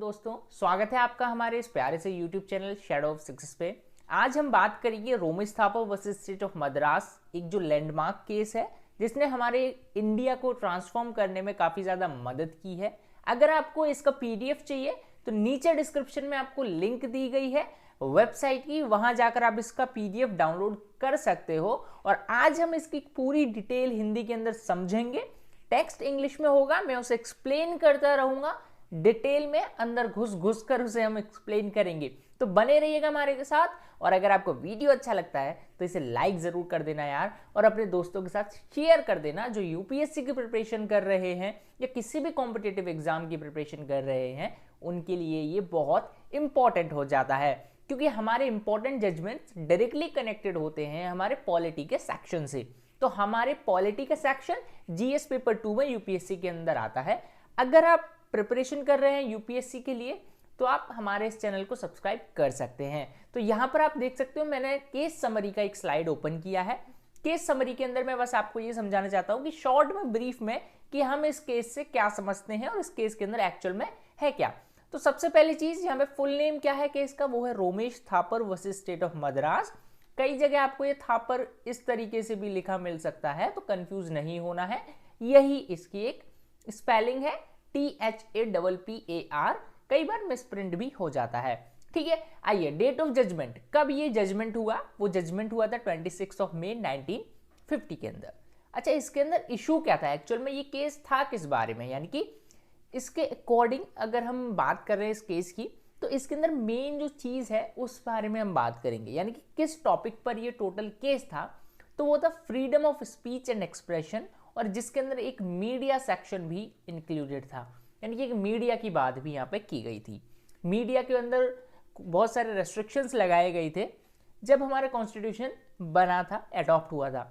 दोस्तों, स्वागत है आपका हमारे इस प्यारे से YouTube channel shadow of success पे। आज हम बात करेंगे Romesh Thapar versus state of Madras, एक जो लैंडमार्क केस है जिसने हमारे इंडिया को ट्रांसफॉर्म करने में काफ़ी ज़्यादा मदद की है। अगर आपको इसका PDF चाहिए तो नीचे डिस्क्रिप्शन में आपको लिंक दी गई है वेबसाइट की, वहां जाकर आप इसका PDF डाउनलोड कर सकते हो। और आज हम इसकी पूरी डिटेल हिंदी के अंदर समझेंगे। टेक्स्ट इंग्लिश में होगा, मैं उसे एक्सप्लेन करता रहूंगा डिटेल में, अंदर घुस घुस कर उसे हम एक्सप्लेन करेंगे। तो बने रहिएगा हमारे साथ। और अगर आपको वीडियो अच्छा लगता है तो इसे लाइक जरूर कर देना यार, और अपने दोस्तों के साथ शेयर कर देना जो यूपीएससी की प्रिपरेशन कर रहे हैं या किसी भी कॉम्पिटिटिव एग्जाम की प्रिपरेशन कर रहे हैं। उनके लिए ये बहुत इंपॉर्टेंट हो जाता है, क्योंकि हमारे इंपॉर्टेंट जजमेंट्स डायरेक्टली कनेक्टेड होते हैं हमारे पॉलिटी के सेक्शन से। तो हमारे पॉलिटी का सेक्शन जीएस पेपर 2 में यूपीएससी के अंदर आता है। अगर आप प्रिपरेशन कर रहे हैं यूपीएससी के लिए तो आप हमारे इस चैनल को सब्सक्राइब कर सकते हैं। तो यहाँ पर आप देख सकते हो, मैंने केस समरी का एक स्लाइड ओपन किया है। केस समरी के अंदर मैं बस आपको ये समझाना चाहता हूँ कि शॉर्ट में, ब्रीफ में, कि हम इस केस से क्या समझते हैं और इस केस के अंदर एक्चुअल में है क्या। तो सबसे पहली चीज, यहाँ पे फुल नेम क्या है केस का, वो है Romesh Thapar versus state of Madras. कई जगह आपको ये थापर इस तरीके से भी लिखा मिल सकता है, तो कंफ्यूज नहीं होना है। यही इसकी एक स्पेलिंग है, THAPPAR। कई बार मिसप्रिंट भी हो जाता है, ठीक है। आइए, डेट ऑफ जजमेंट, कब ये जजमेंट हुआ? वो जजमेंट हुआ था 26 मई 1950 के अंदर। अच्छा, इसके अंदर इशू क्या था एक्चुअल में? ये केस था किस बारे में, यानी कि इसके अकॉर्डिंग अगर हम बात कर रहे हैं इस केस की, तो इसके अंदर मेन जो चीज है उस बारे में हम बात करेंगे, यानी कि किस टॉपिक पर ये टोटल केस था। तो वो था freedom of speech and expression, और जिसके अंदर एक मीडिया सेक्शन भी इंक्लूडेड था, यानी कि एक मीडिया की बात भी यहाँ पे की गई थी। मीडिया के अंदर बहुत सारे रेस्ट्रिक्शंस लगाए गए थे जब हमारा कॉन्स्टिट्यूशन बना था, अडॉप्ट हुआ था।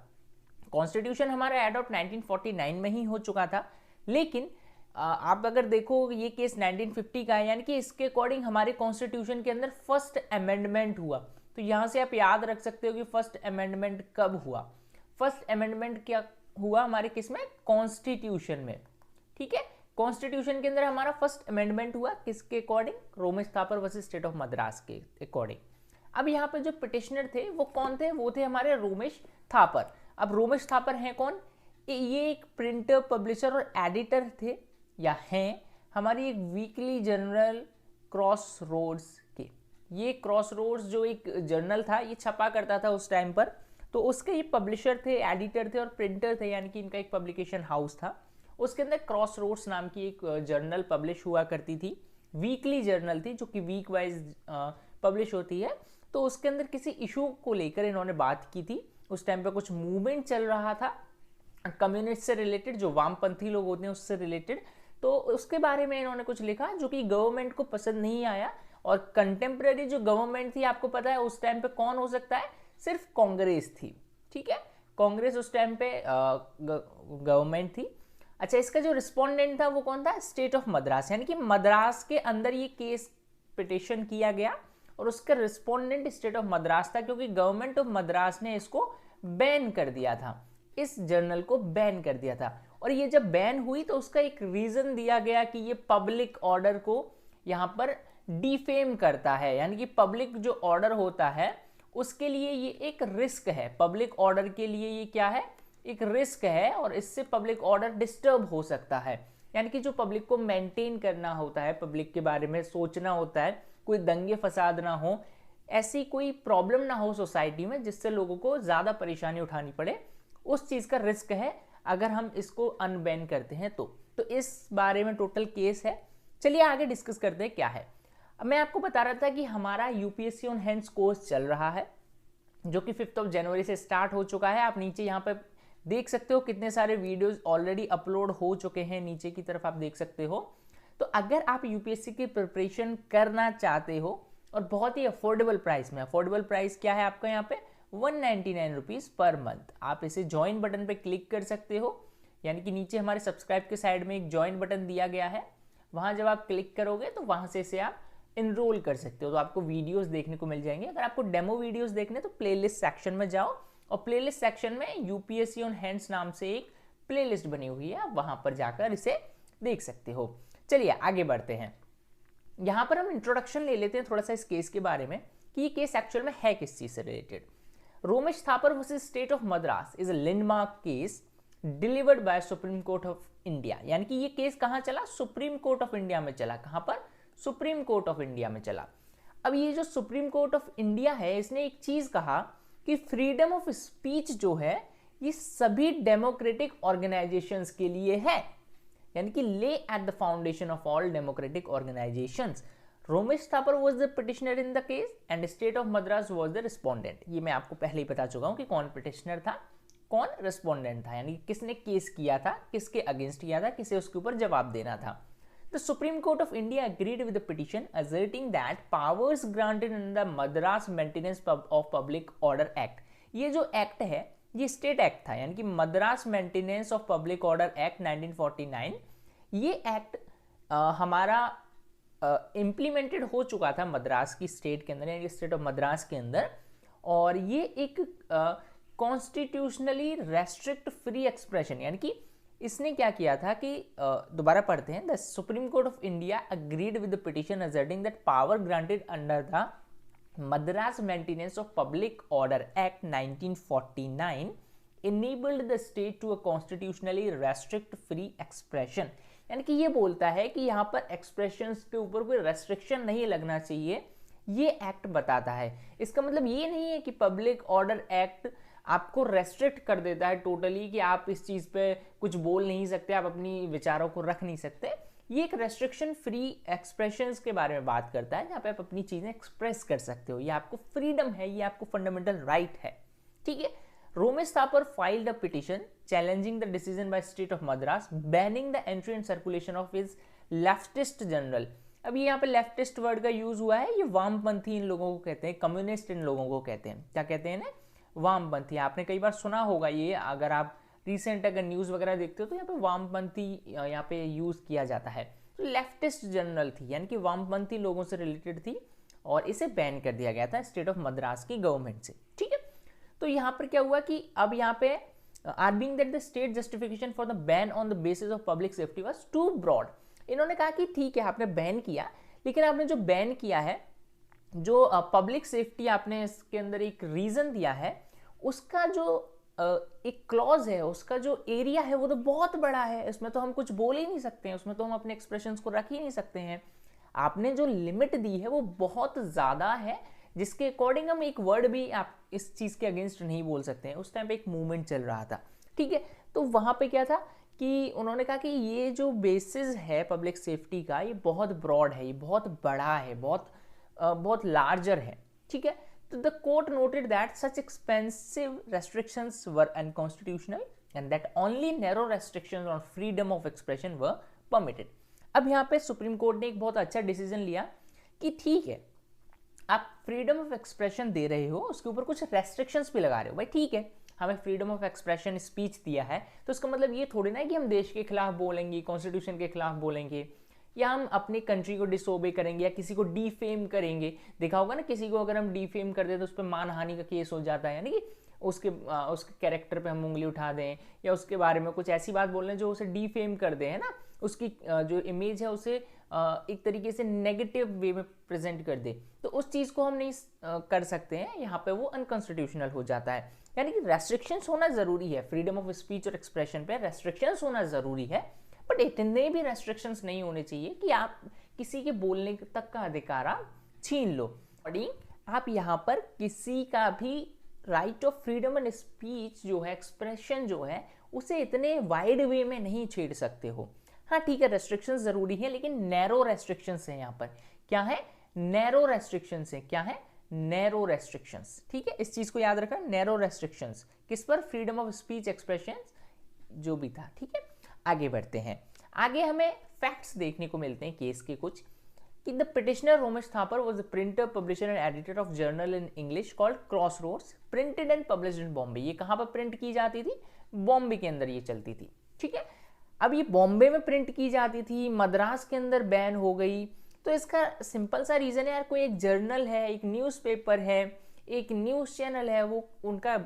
कॉन्स्टिट्यूशन हमारा अडॉप्ट 1949 में ही हो चुका था, लेकिन आप अगर देखो ये केस 1950 का है, यानी कि इसके अकॉर्डिंग हमारे कॉन्स्टिट्यूशन के अंदर फर्स्ट अमेंडमेंट हुआ। तो यहां से आप याद रख सकते हो कि फर्स्ट अमेंडमेंट कब हुआ। फर्स्ट अमेंडमेंट क्या हुआ हमारे किस में? कॉन्स्टिट्यूशन में, ठीक है। कॉन्स्टिट्यूशन के अंदर हमारा फर्स्ट अमेंडमेंट हुआ किसके according? Romesh Thapar versus state of Madras के अकॉर्डिंग। अब यहाँ पे जो पिटिशनर थे वो कौन थे? वो थे हमारे रोमेश थापर। अब रोमेश थापर हैं कौन? ये एक प्रिंटर, पब्लिशर और एडिटर थे या हैं हमारी एक वीकली जर्नल क्रॉस रोड्स के। ये क्रॉस रोड्स जो एक जर्नल था, ये छपा करता था उस टाइम पर, तो उसके ये पब्लिशर थे, एडिटर थे और प्रिंटर थे, यानी कि इनका एक पब्लिकेशन हाउस था। उसके अंदर क्रॉस रोड्स नाम की एक जर्नल पब्लिश हुआ करती थी, वीकली जर्नल थी जो कि वीक वाइज पब्लिश होती है। तो उसके अंदर किसी इशू को लेकर इन्होंने बात की थी। उस टाइम पर कुछ मूवमेंट चल रहा था कम्युनिस्ट से रिलेटेड, जो वामपंथी लोग होते हैं उससे रिलेटेड। तो उसके बारे में इन्होंने कुछ लिखा जो कि गवर्नमेंट को पसंद नहीं आया। और कंटेम्प्रेरी जो गवर्नमेंट थी, आपको पता है उस टाइम पे कौन हो सकता है? सिर्फ कांग्रेस थी, ठीक है। कांग्रेस उस टाइम पे गवर्नमेंट थी। अच्छा, इसका जो रिस्पोंडेंट था वो कौन था? स्टेट ऑफ मद्रास, यानी कि मद्रास के अंदर ये केस पिटिशन किया गया और उसका रिस्पोंडेंट स्टेट ऑफ मद्रास था, क्योंकि गवर्नमेंट ऑफ मद्रास ने इसको बैन कर दिया था, इस जर्नल को बैन कर दिया था। और ये जब बैन हुई तो उसका एक रीजन दिया गया कि ये पब्लिक ऑर्डर को यहाँ पर डिफेम करता है, यानी कि पब्लिक जो ऑर्डर होता है उसके लिए ये एक रिस्क है। पब्लिक ऑर्डर के लिए ये क्या है? एक रिस्क है, और इससे पब्लिक ऑर्डर डिस्टर्ब हो सकता है। यानी कि जो पब्लिक को मेंटेन करना होता है, पब्लिक के बारे में सोचना होता है, कोई दंगे फसाद ना हो, ऐसी कोई प्रॉब्लम ना हो सोसाइटी में जिससे लोगों को ज्यादा परेशानी उठानी पड़े, उस चीज का रिस्क है अगर हम इसको अनबैन करते हैं तो इस बारे में टोटल केस है। चलिए आगे डिस्कस करते हैं क्या है। अब मैं आपको बता रहा था कि हमारा यूपीएससी ऑन हैंड्स कोर्स चल रहा है, जो कि 5 जनवरी से स्टार्ट हो चुका है। आप नीचे यहाँ पे देख सकते हो कितने सारे वीडियोस ऑलरेडी अपलोड हो चुके हैं, नीचे की तरफ आप देख सकते हो। तो अगर आप यूपीएससी की प्रिपरेशन करना चाहते हो और बहुत ही अफोर्डेबल प्राइस में, अफोर्डेबल प्राइस क्या है आपका यहाँ पे? 199 रुपीज पर मंथ। आप इसे ज्वाइन बटन पे क्लिक कर सकते हो, यानी कि नीचे हमारे सब्सक्राइब के साइड में एक ज्वाइन बटन दिया गया है, वहां जब आप क्लिक करोगे तो वहां से इसे आप इनरोल कर सकते हो। तो आपको वीडियोस देखने को मिल जाएंगे। अगर आपको डेमो वीडियोस देखने तो प्लेलिस्ट सेक्शन में जाओ, और प्लेलिस्ट सेक्शन में यूपीएससी ऑन हैंड्स नाम से एक प्लेलिस्ट बनी हुई है, आप वहां पर जाकर इसे देख सकते हो। चलिए आगे बढ़ते हैं। यहाँ पर हम इंट्रोडक्शन ले लेते हैं थोड़ा सा इस केस के बारे में कि ये केस एक्चुअल में है किस चीज से related. Romesh Thapar versus state of Madras is a landmark case delivered by supreme court of India. यानी कि ये केस कहाँ चला? सुप्रीम कोर्ट ऑफ इंडिया में चला। कहाँ पर? सुप्रीम कोर्ट ऑफ इंडिया में चला। अब ये जो सुप्रीम कोर्ट ऑफ इंडिया है, इसने एक चीज कहा कि फ्रीडम ऑफ स्पीच जो है ये सभी डेमोक्रेटिक ऑर्गेनाइजेशंस के लिए है, यानी कि ले at the foundation of all democratic organisations. Romesh Thapar was the petitioner in the case and state of Madras was the respondent. ये मैं आपको पहले ही बता चुका हूं कि कौन पिटिशनर था, कौन रिस्पोंडेंट था, यानी किसने केस किया था, किसके अगेंस्ट किया था, किसे उसके ऊपर जवाब देना था। The supreme court of India agreed with the petition asserting that powers granted in the Madras Maintenance of Public Order Act, ये जो एक्ट है ये स्टेट एक्ट था, यानी कि Madras maintenance of public order act 1949। ये एक्ट हमारा इम्प्लीमेंटेड हो चुका था मद्रास की स्टेट के अंदर, यानी स्टेट ऑफ मद्रास के अंदर, और ये एक कॉन्स्टिट्यूशनली रेस्ट्रिक्ट फ्री एक्सप्रेशन, यानी कि इसने क्या किया था कि दोबारा पढ़ते हैं। The supreme court of India agreed with the petition asserting that power granted under the Madras Maintenance of Public Order Act 1949 enabled the state to a constitutionally restrict free expression। यानी कि ये बोलता है कि यहाँ पर एक्सप्रेशंस के ऊपर कोई रेस्ट्रिक्शन नहीं लगना चाहिए, ये एक्ट बताता है। इसका मतलब ये नहीं है कि पब्लिक ऑर्डर एक्ट आपको रेस्ट्रिक्ट कर देता है टोटली कि आप इस चीज़ पे कुछ बोल नहीं सकते, आप अपनी विचारों को रख नहीं सकते। ये एक रेस्ट्रिक्शन फ्री एक्सप्रेशंस के बारे में बात करता है, जहाँ पे आप अपनी चीज़ें एक्सप्रेस कर सकते हो। ये आपको फ्रीडम है, ये आपको फंडामेंटल राइट है, ठीक है। Romesh Thapar filed a petition challenging the decision by state of Madras banning the entry and circulation of his leftist general. अभी यहाँ पे लेफ्टिस्ट वर्ड का यूज हुआ है, ये वामपंथी इन लोगों को कहते हैं, कम्युनिस्ट इन लोगों को कहते हैं। क्या कहते हैं ना? वामपंथी। आपने कई बार सुना होगा ये, अगर आप रिसेंट अगर न्यूज़ वगैरह देखते हो तो यहाँ पे वामपंथी यहाँ पे यूज़ किया जाता है। तो लेफ्टिस्ट जनरल थी, यानी कि वामपंथी लोगों से रिलेटेड थी, और इसे बैन कर दिया गया था स्टेट ऑफ मद्रास की गवर्नमेंट से, ठीक है। तो यहाँ पर क्या हुआ कि अब यहाँ पे arguing that the state justification for the ban on the basis of public safety was too broad. इन्होंने कहा कि ठीक है आपने बैन किया, लेकिन आपने जो बैन किया है, जो पब्लिक सेफ्टी आपने इसके अंदर एक रीजन दिया है, उसका जो एक क्लॉज है, उसका जो एरिया है वो तो बहुत बड़ा है, इसमें तो हम कुछ बोल ही नहीं सकते हैं, उसमें तो हम अपने एक्सप्रेशंस को रख ही नहीं सकते हैं। आपने जो लिमिट दी है वो बहुत ज़्यादा है, जिसके अकॉर्डिंग हम एक वर्ड भी आप इस चीज़ के अगेंस्ट नहीं बोल सकते हैं। उस टाइम पे एक मूवमेंट चल रहा था, ठीक है। तो वहाँ पे क्या था कि उन्होंने कहा कि ये जो बेसिस है पब्लिक सेफ्टी का, ये बहुत ब्रॉड है, ये बहुत बड़ा है, बहुत लार्जर है, ठीक है। तो the court noted that such expensive restrictions were unconstitutional and that only narrow restrictions on freedom of expression were permitted. अब यहाँ पे सुप्रीम कोर्ट ने एक बहुत अच्छा डिसीजन लिया कि ठीक है, आप फ्रीडम ऑफ एक्सप्रेशन दे रहे हो, उसके ऊपर कुछ रेस्ट्रिक्शंस भी लगा रहे हो। भाई ठीक है, हमें फ्रीडम ऑफ एक्सप्रेशन स्पीच दिया है, तो इसका मतलब ये थोड़ी ना है कि हम देश के खिलाफ बोलेंगे, कॉन्स्टिट्यूशन के खिलाफ बोलेंगे, या हम अपनी कंट्री को डिसोबे करेंगे, या किसी को डीफेम करेंगे। देखा होगा ना, किसी को अगर हम डीफेम कर दें तो उस पर मानहानि का केस हो जाता है, यानी कि उसके कैरेक्टर पे हम उंगली उठा दें, या उसके बारे में कुछ ऐसी बात बोल लें जो उसे डीफेम कर दे, है ना, उसकी जो इमेज है उसे एक तरीके से नेगेटिव वे में प्रेजेंट कर दे, तो उस चीज़ को हम नहीं कर सकते हैं, यहाँ पे वो अनकॉन्स्टिट्यूशनल हो जाता है। यानी कि रेस्ट्रिक्शंस होना ज़रूरी है, फ्रीडम ऑफ स्पीच और एक्सप्रेशन पे रेस्ट्रिक्शंस होना ज़रूरी है, बट इतने भी रेस्ट्रिक्शंस नहीं होने चाहिए कि आप किसी के बोलने तक का अधिकार आप छीन लो। आप यहाँ पर किसी का भी right of freedom and speech जो है, एक्सप्रेशन जो है, उसे इतने वाइड वे में नहीं छेड़ सकते हो। हाँ ठीक है, रेस्ट्रिक्शंस जरूरी है, लेकिन नैरो रेस्ट्रिक्शंस है। यहाँ पर क्या है? नैरो रेस्ट्रिक्शंस है। क्या है? नैरो रेस्ट्रिक्शंस, ठीक है, इस चीज को याद रखना। नैरो रेस्ट्रिक्शंस किस पर? फ्रीडम ऑफ स्पीच, एक्सप्रेशन जो भी था, ठीक है। आगे बढ़ते हैं। आगे हमें फैक्ट्स देखने को मिलते हैं केस के कुछ, कि the petitioner Romesh Thapar was the printer, publisher and editor of journal in English called crossroads, printed and published in Bombay. ये कहाँ पर प्रिंट की जाती थी? बॉम्बे के अंदर ये चलती थी, ठीक है। अब ये बॉम्बे में प्रिंट की जाती थी, मद्रास के अंदर बैन हो गई, तो इसका सिंपल सा रीज़न है यार, कोई एक जर्नल है, एक न्यूज़पेपर है, एक न्यूज़ चैनल है, वो उनका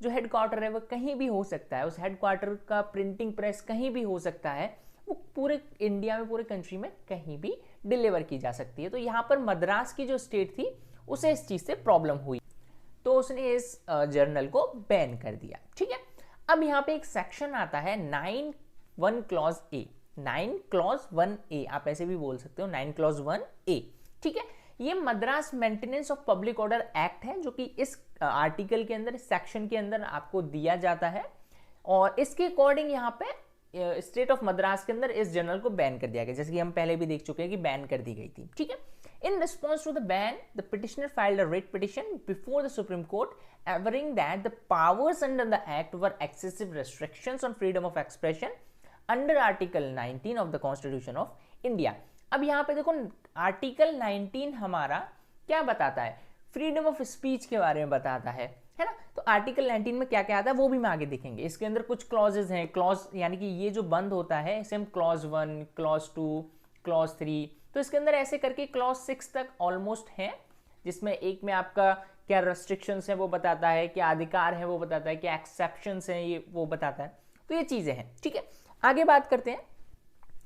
जो हेडक्वार्टर है वो कहीं भी हो सकता है, उस हेडक्वार्टर का प्रिंटिंग प्रेस कहीं भी हो सकता है, वो पूरे इंडिया में, पूरे कंट्री में कहीं भी डिलीवर की जा सकती है। तो यहाँ पर मद्रास की जो स्टेट थी उसे इस चीज़ से प्रॉब्लम हुई, तो उसने इस जर्नल को बैन कर दिया। ठीक है, अब यहाँ पे एक सेक्शन आता है 9(1) क्लॉज ए, 9 क्लॉज 1A, आप ऐसे भी बोल सकते हो 9 क्लॉज 1A। ठीक है, ये Madras maintenance of public order act है जो कि इस आर्टिकल के अंदर, इस सेक्शन के अंदर आपको दिया जाता है, और इसके अकॉर्डिंग यहाँ पे स्टेट ऑफ मद्रास के अंदर इस जर्नल को बैन कर दिया गया, जैसे कि हम पहले भी देख चुके हैं कि बैन कर दी गई थी। ठीक है, in response to the ban, the petitioner filed a writ petition before the Supreme Court, averring that the powers under the act were excessive restrictions on freedom of expression under Article 19 of the Constitution of India। अब यहाँ पे देखो article 19 हमारा क्या बताता है, freedom of speech के बारे में बताता है ना। तो आर्टिकल 19 में क्या क्या आता है वो भी हम आगे देखेंगे। इसके अंदर कुछ क्लॉजेज हैं, क्लॉज यानी कि ये जो बंद होता है इसे हम क्लॉज 1, क्लॉज 2, क्लॉज 3, तो इसके अंदर ऐसे करके क्लॉज 6 तक ऑलमोस्ट है, जिसमें एक में आपका क्या रेस्ट्रिक्शंस है वो बताता है, क्या अधिकार है वो बताता है, क्या एक्सेप्शंस हैं ये वो बताता है, तो ये चीजें हैं। ठीक है, आगे बात करते हैं।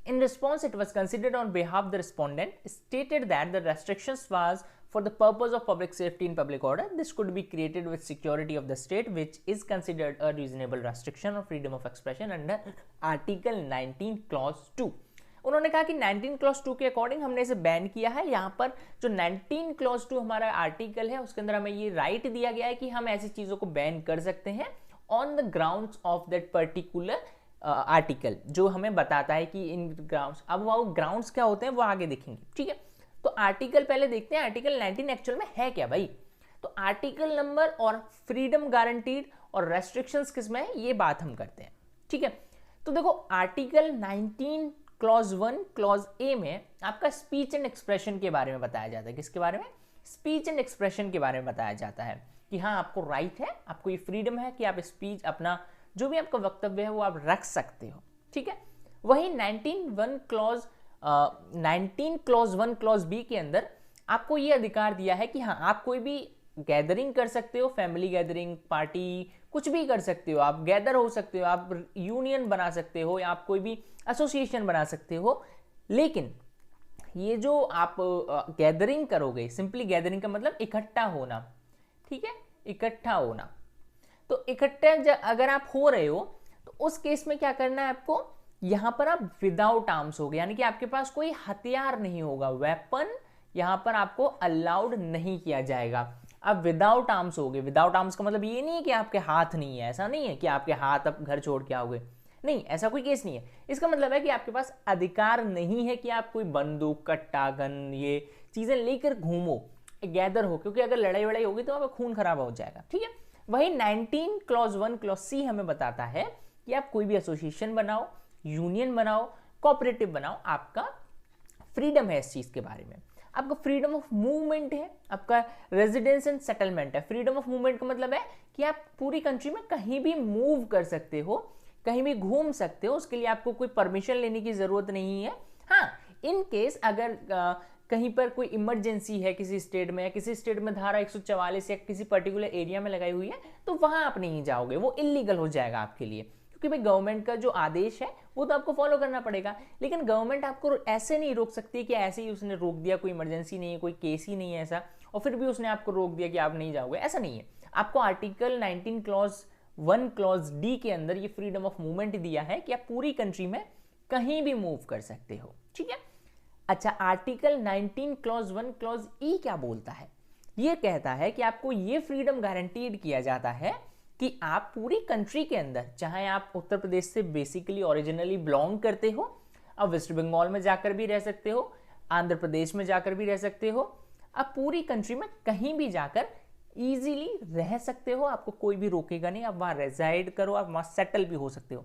In response, it was considered on behalf of the respondent, stated that the restrictions was for the purpose of public safety and public order. This could be created with security of the state, which is considered a reasonable restriction of freedom of expression under Article 19 Clause 2. उन्होंने कहा कि 19 clause 2 के according हमने इसे ban किया है। यहाँ पर जो 19 क्लॉज 2 हमारा आर्टिकल है उसके अंदर हमें ये राइट दिया गया है कि हम ऐसी चीजों को बैन कर सकते हैं on the grounds of that particular article, जो हमें बताता है कि इन ग्राउंड्स, अब वो ग्राउंड्स क्या होते हैं वो आगे देखेंगे। ठीक है, तो आर्टिकल पहले देखते हैं आर्टिकल 19 एक्चुअल में है क्या भाई। तो आर्टिकल नंबर और फ्रीडम गारंटीड और रेस्ट्रिक्शंस किसमें है ये बात हम करते हैं। ठीक है, तो देखो आर्टिकल 19 क्लॉज 1 क्लॉज ए में आपका स्पीच एंड एक्सप्रेशन के बारे में बताया जाता है। किसके बारे में? स्पीच एंड एक्सप्रेशन के बारे में बताया जाता है कि हाँ आपको राइट है, आपको ये फ्रीडम है कि आप स्पीच, अपना जो भी आपका वक्तव्य है वो आप रख सकते हो। ठीक है, वही 19 क्लॉज 1 क्लॉज बी के अंदर आपको ये अधिकार दिया है कि हाँ आप कोई भी गैदरिंग कर सकते हो, फैमिली गैदरिंग, पार्टी, कुछ भी कर सकते हो, आप गैदर हो सकते हो, आप यूनियन बना सकते हो या आप कोई भी एसोसिएशन बना सकते हो। लेकिन ये जो आप गैदरिंग करोगे, सिंपली गैदरिंग का मतलब इकट्ठा होना, ठीक है, इकट्ठा होना, तो इकट्ठे अगर आप हो रहे हो तो उस केस में क्या करना है आपको, यहां पर आप विदाउट आर्म्स होगे, यानी कि आपके पास कोई हथियार नहीं होगा, वेपन यहां पर आपको अलाउड नहीं किया जाएगा। अब विदाउट आर्म्स होगे, विदाउट आर्म्स का मतलब ये नहीं है कि आपके हाथ नहीं है, ऐसा नहीं है कि आपके हाथ अब घर छोड़ के आओगे, नहीं, ऐसा कोई केस नहीं है। इसका मतलब है कि आपके पास अधिकार नहीं है कि आप कोई बंदूक, कट्टा, गन, ये चीजें लेकर घूमो, गैदर हो, क्योंकि अगर लड़ाई वड़ाई होगी तो आपका खून खराब हो जाएगा। ठीक है, वही 19 क्लॉज 1 क्लॉज सी हमें बताता है कि आप कोई भी एसोसिएशन बनाओ, यूनियन बनाओ, कोऑपरेटिव बनाओ, आपका फ्रीडम है इस चीज के बारे में। आपका फ्रीडम ऑफ मूवमेंट है, आपका रेजिडेंस एंड सेटलमेंट है। फ्रीडम ऑफ मूवमेंट का मतलब है कि आप पूरी कंट्री में कहीं भी मूव कर सकते हो, कहीं भी घूम सकते हो, उसके लिए आपको कोई परमिशन लेने की जरूरत नहीं है। हाँ, इन केस अगर कहीं पर कोई इमरजेंसी है किसी स्टेट में, या किसी स्टेट में धारा 144 या किसी पर्टिकुलर एरिया में लगाई हुई है, तो वहां आप नहीं जाओगे, वो इलीगल हो जाएगा आपके लिए, क्योंकि भाई गवर्नमेंट का जो आदेश है वो तो आपको फॉलो करना पड़ेगा। लेकिन गवर्नमेंट आपको ऐसे नहीं रोक सकती कि ऐसे ही उसने रोक दिया, कोई इमरजेंसी नहीं है, कोई केस ही नहीं है ऐसा, और फिर भी उसने आपको रोक दिया कि आप नहीं जाओगे, ऐसा नहीं है। आपको आर्टिकल 19 क्लॉज 1 क्लॉज डी के अंदर ये फ्रीडम ऑफ मूवमेंट दिया है कि आप पूरी कंट्री में कहीं भी मूव कर सकते हो। ठीक है, अच्छा, आर्टिकल 19 क्लॉज 1 क्लॉज ई क्या बोलता है? ये कहता है कि आपको ये फ्रीडम गारंटीड किया जाता है कि आप पूरी कंट्री के अंदर, चाहे आप उत्तर प्रदेश से बेसिकली ओरिजिनली बिलोंग करते हो, आप वेस्ट बंगाल में जाकर भी रह सकते हो, आंध्र प्रदेश में जाकर भी रह सकते हो, आप पूरी कंट्री में कहीं भी जाकर इजीली रह सकते हो, आपको कोई भी रोकेगा नहीं, आप वहां रेजाइड करो, आप वहां सेटल भी हो सकते हो।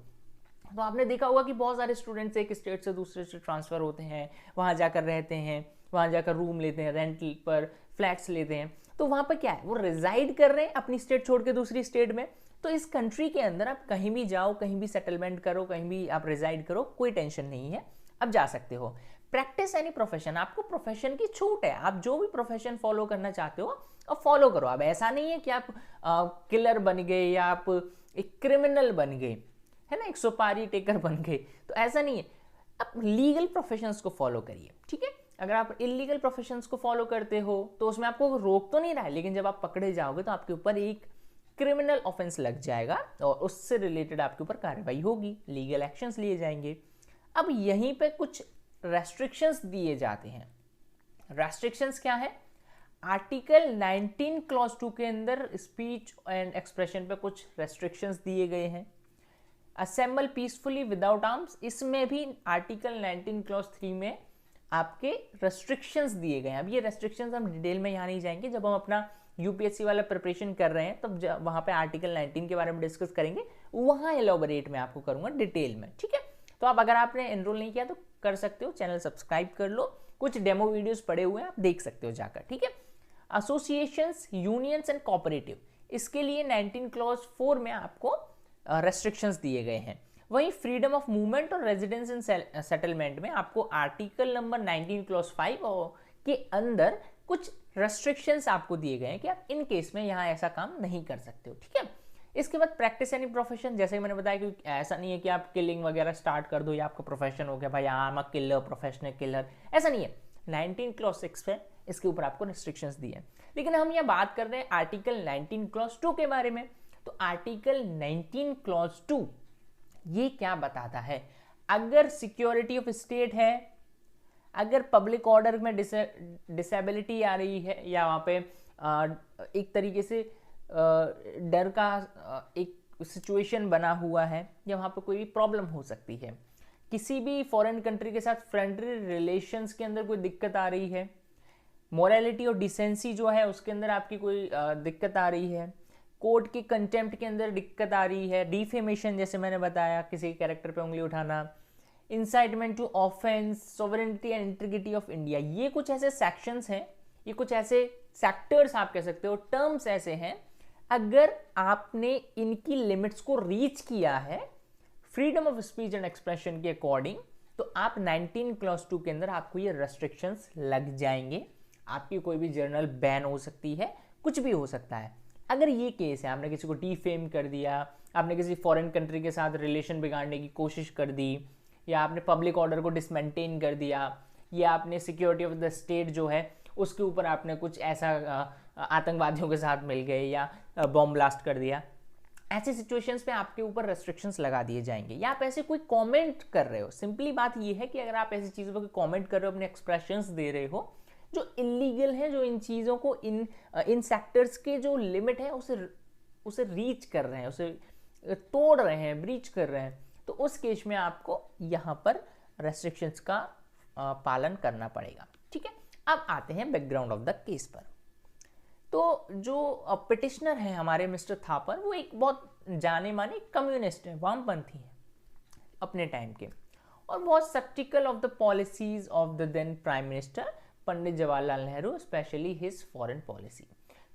तो आपने देखा होगा कि बहुत सारे स्टूडेंट्स एक स्टेट से दूसरे स्टेट ट्रांसफर होते हैं, वहां जाकर रहते हैं, वहां जाकर रूम लेते हैं, रेंट पर फ्लैट्स लेते हैं, तो वहां पर क्या है, वो रिजाइड कर रहे हैं अपनी स्टेट छोड़ के दूसरी स्टेट में। तो इस कंट्री के अंदर आप कहीं भी जाओ, कहीं भी सेटलमेंट करो, कहीं भी आप रिजाइड करो, कोई टेंशन नहीं है, आप जा सकते हो। प्रैक्टिस एनी प्रोफेशन, आपको प्रोफेशन की छूट है, आप जो भी प्रोफेशन फॉलो करना चाहते हो अब फॉलो करो। अब ऐसा नहीं है कि आप किलर बन गए या आप एक क्रिमिनल बन गए, है ना, एक सुपारी टेकर बन गए, तो ऐसा नहीं है। आप लीगल प्रोफेशंस को फॉलो करिए। ठीक है, अगर आप इलीगल प्रोफेशंस को फॉलो करते हो तो उसमें आपको रोक तो नहीं रहा है, लेकिन जब आप पकड़े जाओगे तो आपके ऊपर एक क्रिमिनल ऑफेंस लग जाएगा और उससे रिलेटेड आपके ऊपर कार्रवाई होगी, लीगल एक्शंस लिए जाएंगे। अब यहीं पे कुछ रेस्ट्रिक्शंस दिए जाते हैं। रेस्ट्रिक्शंस क्या है? आर्टिकल 19 क्लॉज 2 के अंदर स्पीच एंड एक्सप्रेशन पे कुछ रेस्ट्रिक्शंस दिए गए हैं। असेंबल पीसफुली विदाउट आर्म्स, इसमें भी आर्टिकल 19 क्लॉज 3 में आपके रेस्ट्रिक्शंस दिए गए हैं। अब ये रेस्ट्रिक्शंस हम डिटेल में यहाँ नहीं जाएंगे, जब हम अपना यूपीएससी वाला प्रिपरेशन कर रहे हैं तब वहाँ पे आर्टिकल 19 के बारे में डिस्कस करेंगे, वहाँ एलोबरेट में आपको करूँगा डिटेल में, ठीक है। तो अब अगर आपने एनरोल नहीं किया तो कर सकते हो, चैनल सब्सक्राइब कर लो, कुछ डेमो वीडियोस पड़े हुए हैं, आप देख सकते हो जाकर, ठीक है। एसोसिएशंस, यूनियंस एंड कोऑपरेटिव, इसके लिए 19 क्लॉज 4 में आपको रेस्ट्रिक्शंस दिए गए हैं। वहीं फ्रीडम ऑफ मूवमेंट और रेजिडेंस इन सेटलमेंट में आपको आर्टिकल नंबर 19 क्लॉज 5 के अंदर कुछ रेस्ट्रिक्शंस आपको दिए गए हैं कि आप इन केस में यहाँ ऐसा काम नहीं कर सकते हो, ठीक है। इसके बाद प्रैक्टिस एनी प्रोफेशन, जैसे मैंने बताया कि ऐसा नहीं है कि आप किलिंग वगैरह स्टार्ट कर दो या आपका प्रोफेशन हो गया भाई I am a killer, professional killer, ऐसा नहीं है। 19 क्लॉज 6 पे इसके ऊपर आपको रिस्ट्रिक्शंस दिए हैं। लेकिन हम यहाँ बात कर रहे हैं आर्टिकल 19 क्लॉज 2 के बारे में। तो आर्टिकल 19 क्लॉज 2 ये क्या बताता है? अगर सिक्योरिटी ऑफ स्टेट है, अगर पब्लिक ऑर्डर में डिसेबिलिटी आ रही है या वहाँ पे एक तरीके से डर का एक सिचुएशन बना हुआ है या वहाँ पे कोई भी प्रॉब्लम हो सकती है, किसी भी फॉरेन कंट्री के साथ फ्रेंडली रिलेशंस के अंदर कोई दिक्कत आ रही है, मोरालिटी और डिसेंसी जो है उसके अंदर आपकी कोई दिक्कत आ रही है, कोर्ट के कंटेम्प्ट के अंदर दिक्कत आ रही है, डिफेमेशन जैसे मैंने बताया किसी के कैरेक्टर पे उंगली उठाना, incitement to offence, sovereignty and integrity of India, ये कुछ ऐसे सेक्शंस हैं, ये कुछ ऐसे सेक्टर्स आप कह सकते हो, टर्म्स ऐसे हैं, अगर आपने इनकी लिमिट्स को रीच किया है freedom of speech and expression के अकॉर्डिंग, तो आप 19 क्लॉज 2 के अंदर आपको ये रेस्ट्रिक्शंस लग जाएंगे, आपकी कोई भी जर्नल बैन हो सकती है, कुछ भी हो सकता है। अगर ये केस है, आपने किसी को डिफेम कर दिया, आपने किसी फॉरेन कंट्री के साथ रिलेशन बिगाड़ने की कोशिश कर दी, या आपने पब्लिक ऑर्डर को डिसमेंटेन कर दिया, या आपने सिक्योरिटी ऑफ द स्टेट जो है उसके ऊपर आपने कुछ ऐसा आतंकवादियों के साथ मिल गए या बॉम्ब ब्लास्ट कर दिया, ऐसे सिचुएशंस पे आपके ऊपर रेस्ट्रिक्शंस लगा दिए जाएंगे। या आप ऐसे कोई कमेंट कर रहे हो, सिंपली बात ये है कि अगर आप ऐसी चीज़ों पर कमेंट कर रहे हो, अपने एक्सप्रेशंस दे रहे हो जो इलीगल है, जो इन चीज़ों को इन सेक्टर्स के जो लिमिट है उसे रीच कर रहे हैं, उसे तोड़ रहे हैं, ब्रीच कर रहे हैं, तो उस केस में आपको यहाँ पर रेस्ट्रिक्शंस का पालन करना पड़ेगा, ठीक है। अब आते हैं बैकग्राउंड ऑफ द केस पर। तो जो पिटिशनर है हमारे मिस्टर थापर, वो एक बहुत जाने माने कम्युनिस्ट है, वामपंथी है अपने टाइम के, और बहुत sceptical of the policies of the then prime minister Pandit Jawaharlal Nehru, specially his foreign policy.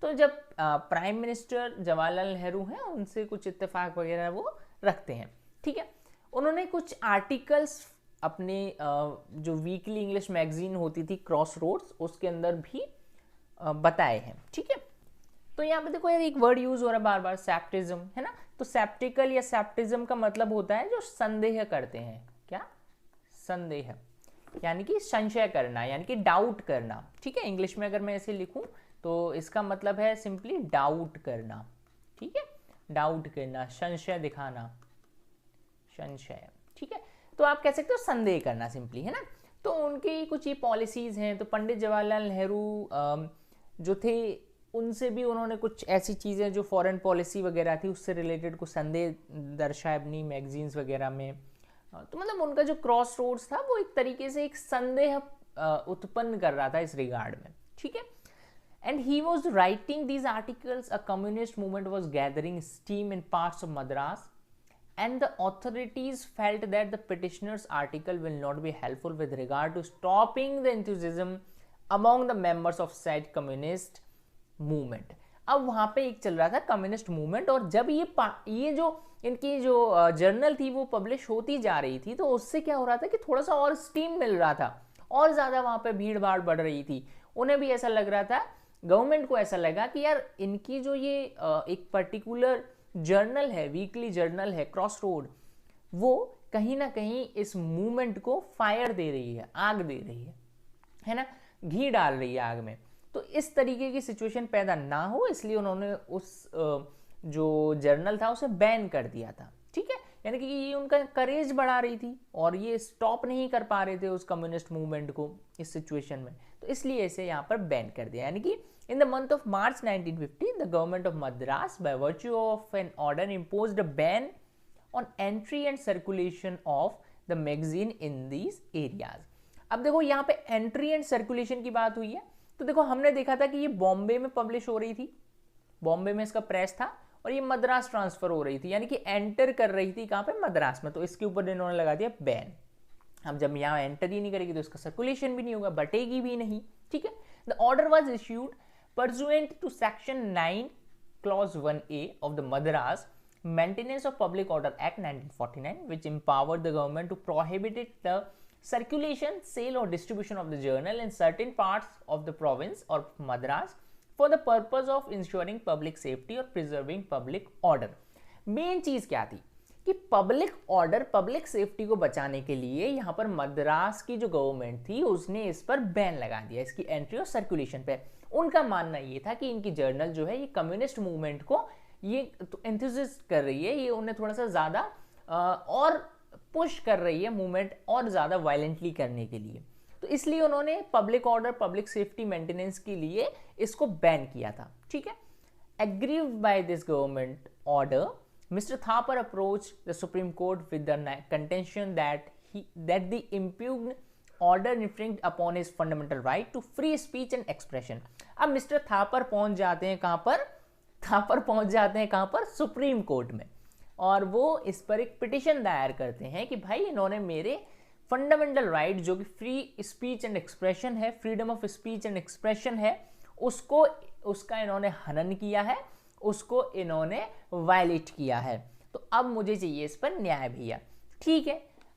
तो जब प्राइम मिनिस्टर जवाहरलाल नेहरू हैं, उनसे कुछ इत्तेफाक वगैरह वो रखते हैं, ठीक है। उन्होंने कुछ आर्टिकल्स अपने जो वीकली इंग्लिश मैगजीन होती थी क्रॉस रोड्स, उसके अंदर भी बताए हैं, ठीक है। तो यहाँ पे देखो यार एक वर्ड यूज हो रहा है बार बार, सेप्टिज्म, है ना। तो सेप्टिकल या सेप्टिज्म का मतलब होता है जो संदेह करते हैं, क्या? संदेह, यानी कि संशय करना, यानी कि डाउट करना, ठीक है। इंग्लिश में अगर मैं ऐसे लिखूं तो इसका मतलब है सिंपली डाउट करना, ठीक है, डाउट करना, संशय दिखाना, संशय, ठीक है। तो आप कह सकते हो संदेह करना सिंपली, है ना। तो उनकी कुछ ये पॉलिसीज हैं। तो पंडित जवाहरलाल नेहरू जो थे, उनसे भी उन्होंने कुछ ऐसी चीज़ें जो फॉरेन पॉलिसी वगैरह थी उससे रिलेटेड कुछ संदेह दर्शाए अपनी मैगजीन्स वगैरह में। तो मतलब उनका जो क्रॉस रोड्स था वो एक तरीके से एक संदेह उत्पन्न कर रहा था इस रिगार्ड में, ठीक है। And he was writing these articles, a communist movement was gathering steam in parts of Madras, and the authorities felt that the petitioner's article will not be helpful with regard to stopping the enthusiasm among the members of said communist movement। अब वहाँ पे एक चल रहा था communist movement, और जब ये जो इनकी जो जर्नल थी वो पब्लिश होती जा रही थी, तो उससे क्या हो रहा था कि थोड़ा सा और स्टीम मिल रहा था, और ज़्यादा वहाँ पे भीड़ भाड़ बढ़ रही थी। उन्हें भी ऐसा लग रहा था, गवर्नमेंट को ऐसा लगा कि यार इनकी जो ये एक पर्टिकुलर जर्नल है, वीकली जर्नल है क्रॉस रोड, वो कहीं ना कहीं इस मूवमेंट को फायर दे रही है, आग दे रही है है ना, घी डाल रही है आग में। तो इस तरीके की सिचुएशन पैदा ना हो इसलिए उन्होंने उस जो जर्नल था उसे बैन कर दिया था। ठीक है, यानी कि ये उनका करेज बढ़ा रही थी और ये स्टॉप नहीं कर पा रहे थे उस कम्युनिस्ट मूवमेंट को इस सिचुएशन में, तो इसलिए इसे यहाँ पर बैन कर दिया। यानी कि in the month of March 1950 the government of Madras by virtue of an order imposed a ban on entry and circulation of the magazine in these areas. अब देखो यहाँ पे एंट्री एंड सर्कुलेशन की बात हुई है, तो देखो हमने देखा था कि ये बॉम्बे में पब्लिश हो रही थी, बॉम्बे में इसका प्रेस था और ये मद्रास ट्रांसफर हो रही थी, यानी कि एंटर कर रही थी कहाँ पे, मद्रास में, तो इसके ऊपर इन्होंने लगा दिया बैन। अब जब यहाँ एंटर ही नहीं करेगी तो इसका सर्कुलेशन भी नहीं होगा, बटेगी भी नहीं। ठीक है, the order was issued pursuant to section 9 clause 1A of the Madras Maintenance of Public Order Act 1949, which empowered the government to prohibit the circulation, sale or distribution of the journal in certain parts of the province or Madras for the purpose of ensuring public safety or preserving public order। Main चीज क्या थी कि public order, public safety को बचाने के लिए यहाँ पर मद्रास की जो गवर्नमेंट थी उसने इस पर बैन लगा दिया, इसकी एंट्री और सर्कुलेशन पे। उनका मानना ये था कि इनकी जर्नल जो है ये कम्युनिस्ट मूवमेंट को ये तो एंथुसिस्ट कर रही है, ये उन्हें थोड़ा सा ज़्यादा और पुश कर रही है मूवमेंट और ज़्यादा वायलेंटली करने के लिए, तो इसलिए उन्होंने public order, public safety maintenance के लिए इसको बैन किया था। ठीक है, aggrieved by this government order Mr. Thapar approached the Supreme Court with the contention that the impugned order infringed upon his fundamental right to free speech and expression। अब mister Thapar पहुंच जाते हैं कहां पर, थापर पहुंच जाते हैं कहां पर, सुप्रीम कोर्ट में, और वो इस पर एक पिटिशन दायर करते हैं कि भाई इन्होंने मेरे फंडामेंटल राइट जो कि फ्री स्पीच एंड एक्सप्रेशन है, freedom of speech and expression है, उसका इन्होंने हनन किया है, उसको इन्होंने वायलेट किया है, तो अब मुझे चाहिए इस पर न्याय भैया। ठीक है,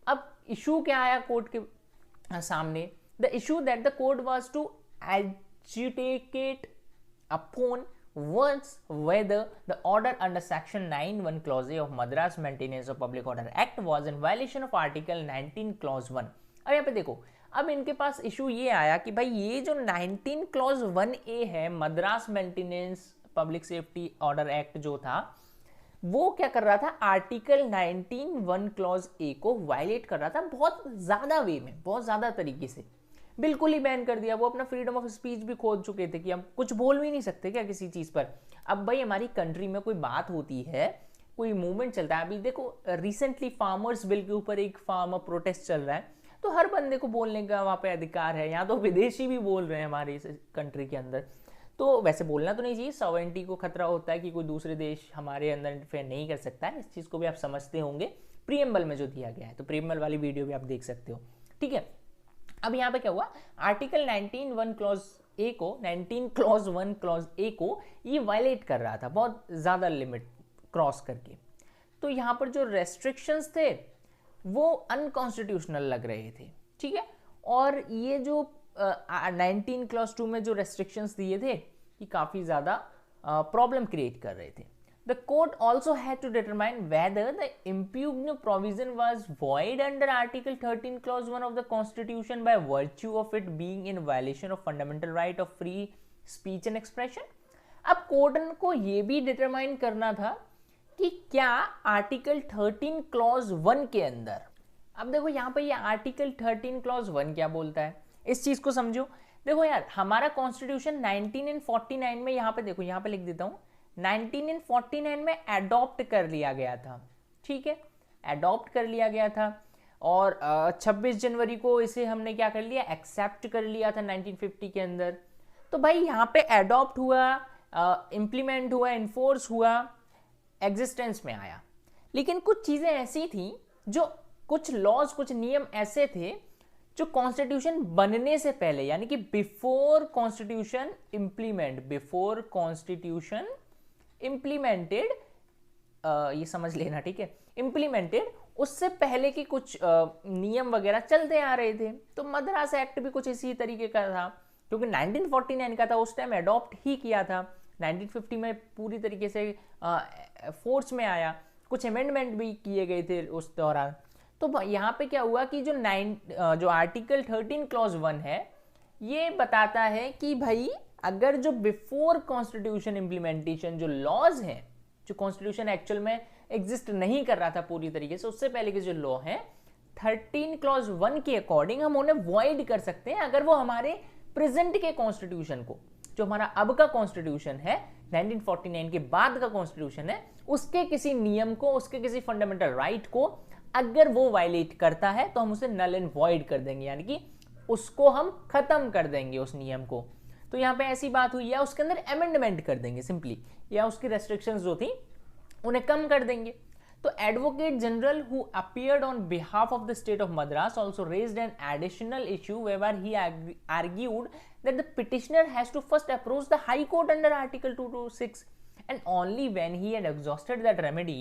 अब इशू क्या आया कोर्ट के सामने, the issue that the court was to educate upon once whether the order under section 9(1) clause A of Madras Maintenance of Public Order Act was in violation of article 19 clause 1। अब यहाँ पे देखो, अब इनके pass issue ये आया कि भाई ये जो 19 clause 1A है Madras maintenance public safety order act जो था, वो क्या कर रहा था, आर्टिकल 19(1) क्लॉज ए को वायलेट कर रहा था बहुत ज्यादा वे में, बहुत ज्यादा तरीके से, बिल्कुल ही बैन कर दिया। वो अपना फ्रीडम ऑफ स्पीच भी खोद चुके थे कि हम कुछ बोल भी नहीं सकते क्या किसी चीज पर। अब भाई हमारी कंट्री में कोई बात होती है, कोई मूवमेंट चलता है, अभी देखो रिसेंटली फार्मर्स बिल के ऊपर एक फार्मर प्रोटेस्ट चल रहा है, तो हर बंदे को बोलने का वहाँ पे अधिकार है। यहाँ तो विदेशी भी बोल रहे हैं हमारी इस कंट्री के अंदर, तो वैसे बोलना तो नहीं चाहिए, सॉवरेनिटी को खतरा होता है कि कोई दूसरे देश हमारे अंदर इंटरफेयर नहीं कर सकता है, इस चीज़ को भी आप समझते होंगे प्रीएम्बल में जो दिया गया है, तो प्रीएम्बल वाली वीडियो भी आप देख सकते हो। ठीक है, अब यहाँ पे क्या हुआ, आर्टिकल 19(1) क्लॉज ए को, 19 क्लॉज 1 क्लॉज ए को ये वायलेट कर रहा था बहुत ज़्यादा लिमिट क्रॉस करके, तो यहाँ पर जो रेस्ट्रिक्शंस थे वो अनकॉन्स्टिट्यूशनल लग रहे थे। ठीक है, और ये जो 19 क्लॉज 2 में जो रेस्ट्रिक्शंस दिए थे ये काफ़ी ज़्यादा प्रॉब्लम क्रिएट कर रहे थे। The court also had to determine whether the impugned provision was void under Article 13 Clause 1 of the Constitution by virtue of it being in violation of fundamental right of free speech and expression। अब court को ये भी determine करना था कि क्या article 13 clause 1 के अंदर, अब देखो यहाँ पे ये आर्टिकल 13 क्लॉज 1 क्या बोलता है, इस चीज को समझो। देखो यार हमारा कॉन्स्टिट्यूशन 1949 में, यहाँ पे देखो, यहाँ पे लिख देता हूँ, 1949 में अडॉप्ट कर लिया गया था। ठीक है, अडॉप्ट कर लिया गया था, और 26 जनवरी को इसे हमने क्या कर लिया, एक्सेप्ट कर लिया था 1950 के अंदर। तो भाई यहाँ पे अडॉप्ट हुआ, इम्प्लीमेंट हुआ, इन्फोर्स हुआ, एग्जिस्टेंस में आया, लेकिन कुछ चीज़ें ऐसी थी, जो कुछ लॉज, कुछ नियम ऐसे थे जो कॉन्स्टिट्यूशन बनने से पहले, यानी कि before constitution implement, before constitution implemented, ये समझ लेना, ठीक है, इम्प्लीमेंटेड, उससे पहले की कुछ नियम वगैरह चलते आ रहे थे। तो मद्रास एक्ट भी कुछ इसी तरीके का था, क्योंकि 1949 का था, उस टाइम अडॉप्ट ही किया था, 1950 में पूरी तरीके से फोर्स में आया, कुछ अमेंडमेंट भी किए गए थे उस दौरान। तो यहाँ पे क्या हुआ कि जो आर्टिकल 13 क्लॉज 1 है, ये बताता है कि भाई अगर जो बिफोर कॉन्स्टिट्यूशन इम्प्लीमेंटेशन जो लॉज हैं, जो कॉन्स्टिट्यूशन एक्चुअल में एग्जिस्ट नहीं कर रहा था पूरी तरीके से, उससे पहले के जो लॉ हैं 13 क्लॉज 1 के अकॉर्डिंग हम उन्हें वॉइड कर सकते हैं अगर वो हमारे प्रेजेंट के कॉन्स्टिट्यूशन को, जो हमारा अब का कॉन्स्टिट्यूशन है 1949 के बाद का कॉन्स्टिट्यूशन है, उसके किसी नियम को, उसके किसी फंडामेंटल राइट को अगर वो वायलेट करता है तो हम उसे नल एंड वॉइड कर देंगे, यानी कि उसको हम खत्म कर देंगे उस नियम को। तो यहाँ पे ऐसी बात हुई, या उसके अंदर अमेंडमेंट कर देंगे सिंपली, या उसकी रेस्ट्रिक्शंस जो थी उन्हें कम कर देंगे। तो advocate general who appeared on behalf of the state of Madras also raised an additional issue where he argued that the petitioner has to first approach the High Court under Article 226, and only when he had exhausted that remedy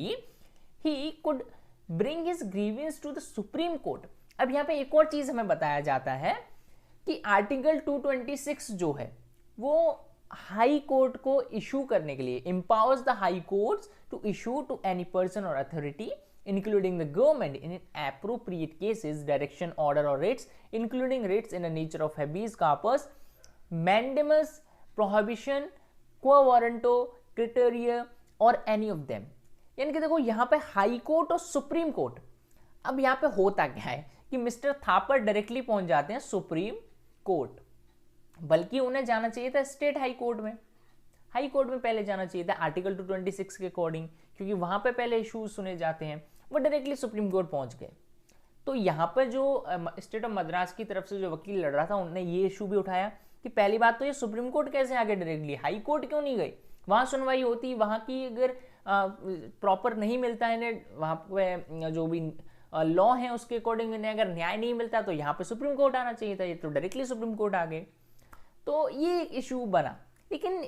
he could bring his grievance to the Supreme Court। अब यहाँ पे एक और चीज हमें बताया जाता है कि आर्टिकल 226 जो है वो हाई कोर्ट को इशू करने के लिए empowers the high courts to issue to any person or authority including the government in appropriate cases direction, order or writs, including writs in the nature of habeas corpus, mandamus, prohibition, quo warranto, criteria और any of them। यानी कि देखो यहाँ पे high court और supreme court, अब यहाँ पे होता क्या है कि मिस्टर थापर डायरेक्टली पहुंच जाते हैं सुप्रीम कोर्ट, बल्कि उन्हें जाना चाहिए था स्टेट हाई कोर्ट में। हाई कोर्ट में पहले जाना चाहिए था आर्टिकल 226 के अकॉर्डिंग, क्योंकि वहां पे पहले इश्यूज सुने जाते हैं। वो डायरेक्टली सुप्रीम कोर्ट पहुंच गए। तो यहाँ पर जो स्टेट ऑफ मद्रास की तरफ से जो वकील लड़ रहा था उन्होंने ये इशू भी उठाया कि पहली बात तो ये सुप्रीम कोर्ट कैसे आ गए डायरेक्टली, हाई कोर्ट क्यों नहीं गई, वहां सुनवाई होती, वहां की अगर प्रॉपर नहीं मिलता है वहां पे जो भी लॉ है उसके अकॉर्डिंग इन्हें अगर न्याय नहीं मिलता तो यहाँ पे सुप्रीम कोर्ट आना चाहिए था, ये तो डायरेक्टली सुप्रीम कोर्ट आ गए। तो ये इशू बना। लेकिन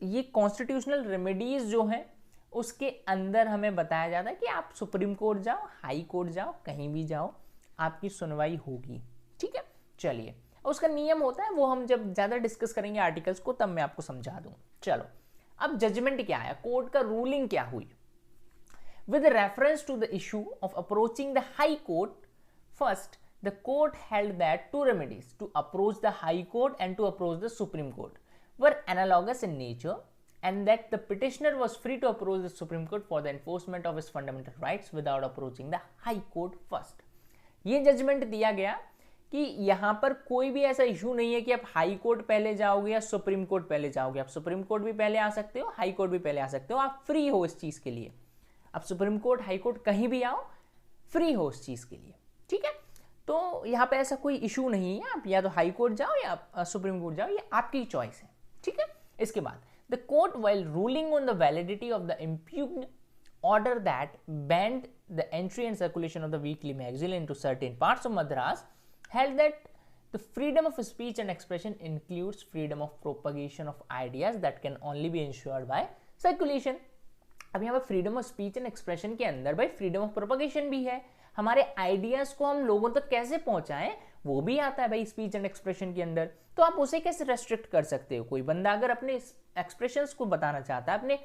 ये कॉन्स्टिट्यूशनल रेमेडीज जो है उसके अंदर हमें बताया जाता है कि आप सुप्रीम कोर्ट जाओ, हाई कोर्ट जाओ, कहीं भी जाओ, आपकी सुनवाई होगी। ठीक है, चलिए उसका नियम होता है, वो हम जब ज्यादा डिस्कस करेंगे आर्टिकल्स को तब मैं आपको समझा दूं। चलो अब जजमेंट क्या आया, कोर्ट का रूलिंग क्या हुई। With reference to the issue of approaching the high court, first the court held that two remedies to approach the high court and to approach the supreme court were analogous in nature, and that the petitioner was free to approach the supreme court for the enforcement of his fundamental rights without approaching the high court first। ये judgement दिया गया कि यहां पर कोई भी ऐसा issue नहीं है कि आप हाई कोर्ट पहले जाओगे या सुप्रीम कोर्ट पहले जाओगे। आप सुप्रीम कोर्ट भी पहले आ सकते हो, हाई कोर्ट भी पहले आ सकते हो, आप फ्री हो इस चीज के लिए। आप सुप्रीम कोर्ट, हाई कोर्ट कहीं भी आओ, फ्री हो इस चीज के लिए। ठीक है, तो यहाँ पे ऐसा कोई इशू नहीं है, आप या तो हाई कोर्ट जाओ या सुप्रीम कोर्ट जाओ, ये आपकी चॉइस है। ठीक है, इसके बाद the court while ruling on the validity of the impugned order that banned the entry and circulation of the weekly magazine into certain parts of Madras held that the freedom of speech and expression includes freedom of propagation of ideas that can only be ensured by circulation। अब यहाँ पर freedom of speech and expression के अंदर भाई freedom of propagation भी है, हमारे ideas को हम लोगों तक कैसे पहुंचाएं वो भी आता है भाई स्पीच एंड एक्सप्रेशन के अंदर। तो आप उसे कैसे रेस्ट्रिक्ट कर सकते हो। कोई बंदा अगर अपने एक्सप्रेशंस को बताना चाहता है,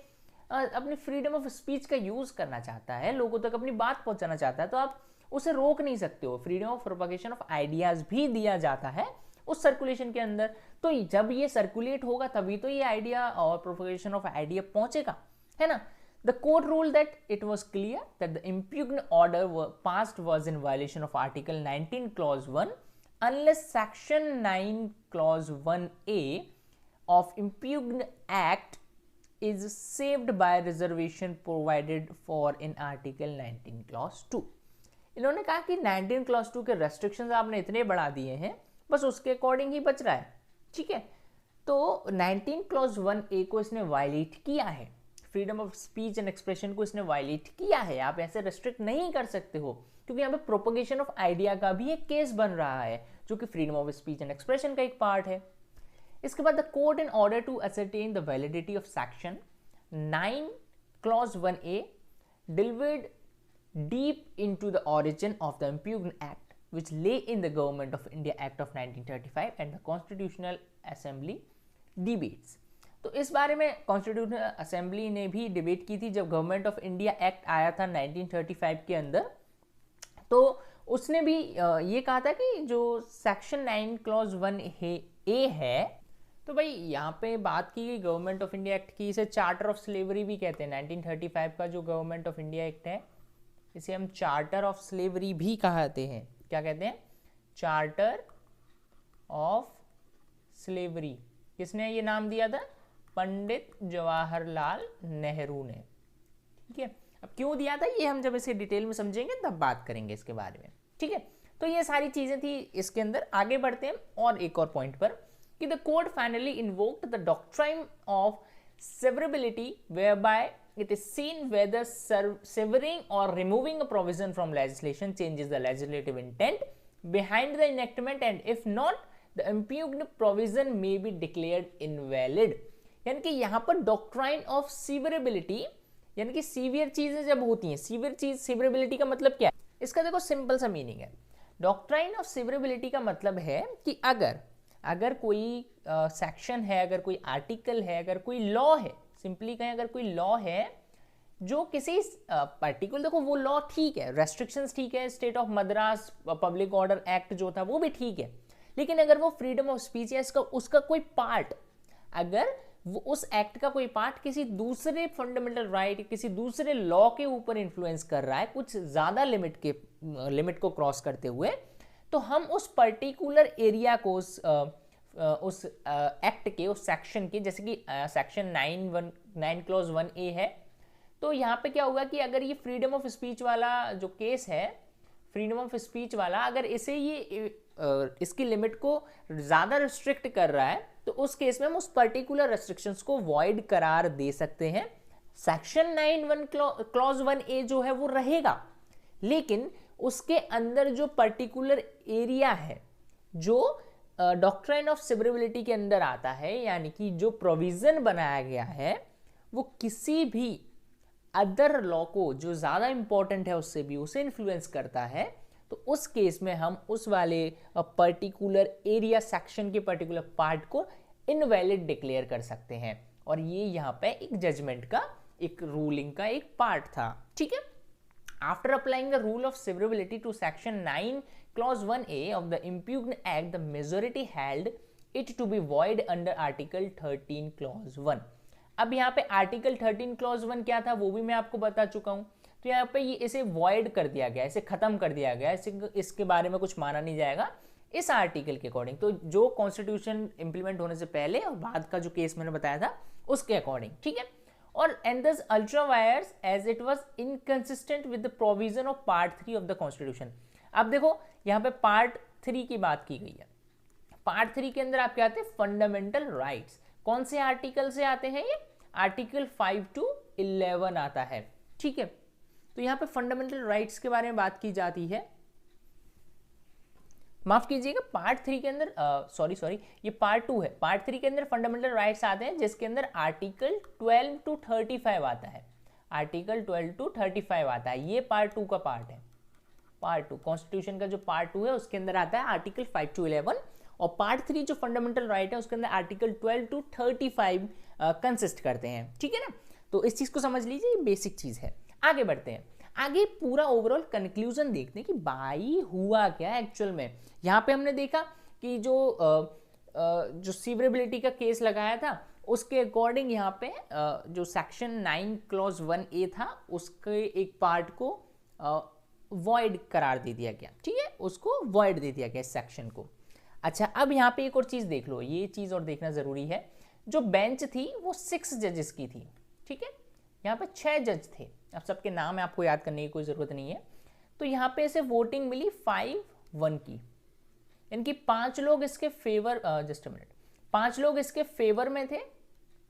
अपने फ्रीडम ऑफ स्पीच का यूज करना चाहता है, लोगों तक अपनी बात पहुंचाना चाहता है, तो आप उसे रोक नहीं सकते हो। Freedom of propagation of ideas भी दिया जाता है उस सर्कुलेशन के अंदर। तो जब ये सर्कुलेट होगा तभी तो ये आइडिया और प्रोपगेशन ऑफ आइडिया पहुंचेगा, है ना। The court ruled that it was clear that the impugned order passed was in violation of Article 19 Clause 1 unless Section 9 Clause 1A of impugned act is saved by reservation provided for in Article 19 Clause 2। इन्होंने कहा कि 19 Clause 2 के restrictions आपने इतने बढ़ा दिए हैं, बस उसके अकॉर्डिंग ही बच रहा है। ठीक है, तो 19 Clause 1A को इसने वायलेट किया है, freedom of speech and expression को इसने वायलेट किया है। आप ऐसे रेस्ट्रिक्ट नहीं कर सकते हो, क्योंकि यहाँ पे प्रोपगेशन ऑफ आइडिया का भी एक केस बन रहा है जो कि freedom of speech and expression का एक पार्ट है। इसके बाद the court in order to ascertain the validity of section 9 Clause 1A delved deep into the origin of the impugned act which lay in the Government of India Act of 1935 and the Constitutional Assembly debates। तो इस बारे में constitutional assembly ने भी debate की थी जब government of India act आया था 1935 के अंदर। तो उसने भी ये कहा था कि जो सेक्शन 9 Clause 1A ए है। तो भाई यहाँ पे बात की गई गवर्नमेंट ऑफ इंडिया एक्ट की, इसे चार्टर ऑफ स्लेवरी भी कहते हैं। 1935 का जो गवर्नमेंट ऑफ इंडिया एक्ट है इसे हम चार्टर ऑफ स्लेवरी भी कहते हैं। क्या कहते हैं? Charter of slavery. किसने ये नाम दिया था? पंडित जवाहरलाल नेहरू ने। ठीक है, अब क्यों दिया था ये हम जब इसे डिटेल में समझेंगे तब बात करेंगे इसके बारे में। ठीक है, तो ये सारी चीजें थी इसके अंदर। आगे बढ़ते हैं और एक और पॉइंट पर कि the court finally invoked the doctrine of severability whereby it is seen whether severing or removing a provision from legislation changes the legislative intent behind the enactment, and if not the impugned provision may be declared invalid। यानी कि यहाँ पर doctrine of सीवरेबिलिटी, यानी कि severe चीजें जब होती हैं, सीवियर चीज, सीवरेबिलिटी का मतलब क्या है? इसका देखो सिंपल सा मीनिंग है। डॉक्ट्राइन ऑफ सीवरेबिलिटी का मतलब है कि अगर कोई सेक्शन है, अगर कोई आर्टिकल है, अगर कोई लॉ है, सिंपली कहें अगर कोई लॉ है जो किसी पर्टिकुलर, देखो वो लॉ ठीक है, रेस्ट्रिक्शंस ठीक है, state of Madras public order act जो था वो भी ठीक है, लेकिन अगर वो फ्रीडम ऑफ स्पीच है उसका कोई पार्ट, अगर वो उस एक्ट का कोई पार्ट किसी दूसरे फंडामेंटल राइट, किसी दूसरे लॉ के ऊपर इन्फ्लुएंस कर रहा है कुछ ज्यादा लिमिट को क्रॉस करते हुए, तो हम उस पर्टिकुलर एरिया को उस एक्ट के, उस सेक्शन के, जैसे कि सेक्शन 9 क्लॉज 1A है, तो यहाँ पे क्या होगा कि अगर ये फ्रीडम ऑफ स्पीच वाला जो केस है, फ्रीडम ऑफ स्पीच वाला अगर इसे ये इसकी लिमिट को ज़्यादा रिस्ट्रिक्ट कर रहा है, तो उस केस में हम उस पर्टिकुलर रेस्ट्रिक्शंस को वॉइड करार दे सकते हैं। सेक्शन 9 क्लॉज 1A जो है वो रहेगा, लेकिन उसके अंदर जो पर्टिकुलर एरिया है जो डॉक्ट्राइन ऑफ सेवरेबिलिटी के अंदर आता है, यानी कि जो प्रोविजन बनाया गया है वो किसी भी अदर लॉ को जो ज़्यादा इंपॉर्टेंट है उससे भी उसे इन्फ्लुएंस करता है, तो उस केस में हम उस वाले पर्टिकुलर एरिया सेक्शन के पर्टिकुलर पार्ट को इनवैलिड डिक्लेयर कर सकते हैं। और ये यहाँ पे एक जजमेंट का, एक रूलिंग का एक पार्ट था। ठीक है, After applying the rule of severability to section 9 clause 1A of the impugned act, the majority held it to be void under article 13 clause 1। अब यहाँ पे article 13 clause 1 क्या था वो भी मैं आपको बता चुका हूँ। तो यहाँ पे ये इसे void कर दिया गया, इसे खत्म कर दिया गया, इसके बारे में कुछ माना नहीं जाएगा इस आर्टिकल के अकॉर्डिंग। तो जो कॉन्स्टिट्यूशन इंप्लीमेंट होने से पहले और बाद का जो केस मैंने बताया था उसके अकॉर्डिंग। ठीक है, और and thus ultra vires as it was inconsistent with the provision of part 3 of the constitution। अब देखो यहाँ पे पार्ट 3 की बात की गई है। पार्ट 3 के अंदर आप क्या आते हैं? Fundamental rights. कौन से आर्टिकल से आते हैं ये? आर्टिकल 5 to 11 आता है। ठीक है, तो यहाँ पे फंडामेंटल राइट्स के बारे में बात की जाती है। माफ कीजिएगा, पार्ट 3 के अंदर सॉरी ये पार्ट 2 है। पार्ट 3 के अंदर फंडामेंटल राइट्स आते हैं जिसके अंदर आर्टिकल 12 to 35 आता है। आर्टिकल 12 to 35 आता है, ये पार्ट 2 का पार्ट है। पार्ट 2 कॉन्स्टिट्यूशन का जो पार्ट 2 है उसके अंदर आता है आर्टिकल 5 to 11, और पार्ट 3 जो फंडामेंटल राइट है उसके अंदर आर्टिकल 12 to 35 कंसिस्ट करते हैं। ठीक है ना, तो इस चीज को समझ लीजिए, ये बेसिक चीज है। आगे बढ़ते हैं, आगे पूरा ओवरऑल कंक्लूजन देखते हैं कि भाई हुआ क्या एक्चुअल में। यहाँ पे हमने देखा कि जो सीवरेबिलिटी का केस लगाया था उसके अकॉर्डिंग यहाँ पे जो सेक्शन 9 क्लॉज 1A था उसके एक पार्ट को वॉइड करार दे दिया गया। ठीक है, उसको वॉइड दे दिया गया इस सेक्शन को। अच्छा, अब यहाँ पे एक और चीज देख लो, ये चीज और देखना जरूरी है। जो बेंच थी वो 6 जजेस की थी। ठीक है, यहाँ पे 6 जज थे। अब सबके नाम है, आपको याद करने की कोई जरूरत नहीं है। तो यहाँ पे इसे वोटिंग मिली 5-1 की, इनकी 5 लोग इसके फेवर, जस्ट अ मिनट, 5 लोग इसके फेवर में थे,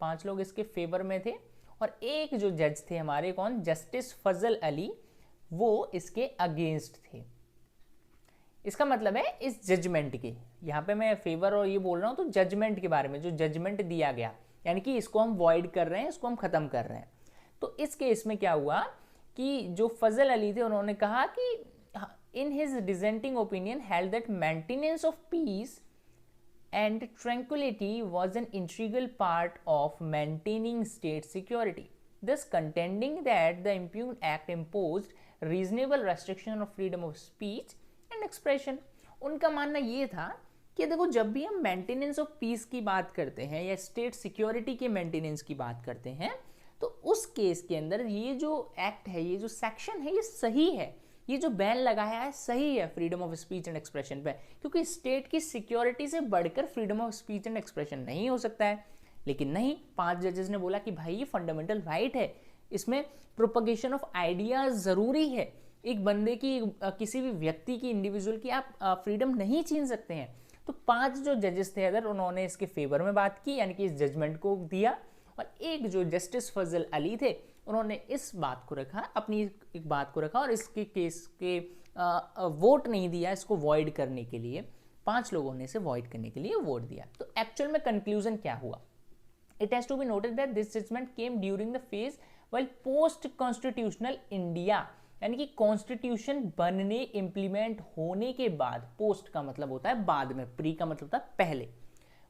5 लोग इसके फेवर में थे, और एक जो जज थे हमारे, कौन? जस्टिस फजल अली, वो इसके अगेंस्ट थे। इसका मतलब है इस जजमेंट के, यहाँ पे मैं फेवर और ये बोल रहा हूँ तो जजमेंट के बारे में, जो जजमेंट दिया गया, यानी कि इसको हम वॉइड कर रहे हैं, इसको हम खत्म कर रहे हैं। तो इस केस में क्या हुआ कि जो फजल अली थे उन्होंने कहा कि in his dissenting opinion held that maintenance of peace and tranquility was an integral part of maintaining state security, thus contending that the impugned act imposed reasonable restriction of freedom of speech and expression। उनका मानना ये था कि देखो जब भी हम maintenance of peace की बात करते हैं या स्टेट सिक्योरिटी के मेंटेनेंस की बात करते हैं, तो उस केस के अंदर ये जो एक्ट है, ये जो सेक्शन है, ये सही है, ये जो बैन लगाया है सही है freedom of speech and expression पे, क्योंकि स्टेट की सिक्योरिटी से बढ़कर freedom of speech and expression नहीं हो सकता है। लेकिन नहीं, 5 जजेस ने बोला कि भाई ये फंडामेंटल राइट है, इसमें प्रोपगेशन ऑफ आइडियाज जरूरी है, एक बंदे की, किसी भी व्यक्ति की, इंडिविजुअल की आप फ्रीडम नहीं छीन सकते हैं। तो 5 जो जजेस थे अदर, उन्होंने इसके फेवर में बात की, यानी कि इस जजमेंट को दिया, और एक जो जस्टिस फजल अली थे, उन्होंने इस बात को रखा, अपनी एक बात को रखा, और इसके केस के वोट नहीं दिया इसको वॉइड करने के लिए। 5 लोगों ने इसे वॉइड करने के लिए वोट दिया। तो एक्चुअल में कंक्लूजन क्या हुआ? It has to be noted that this judgment came during the phase while post constitutional India, यानी कि कॉन्स्टिट्यूशन बनने, इंप्लीमेंट होने के बाद, पोस्ट का मतलब होता है बाद में, प्री का मतलब होता है पहले,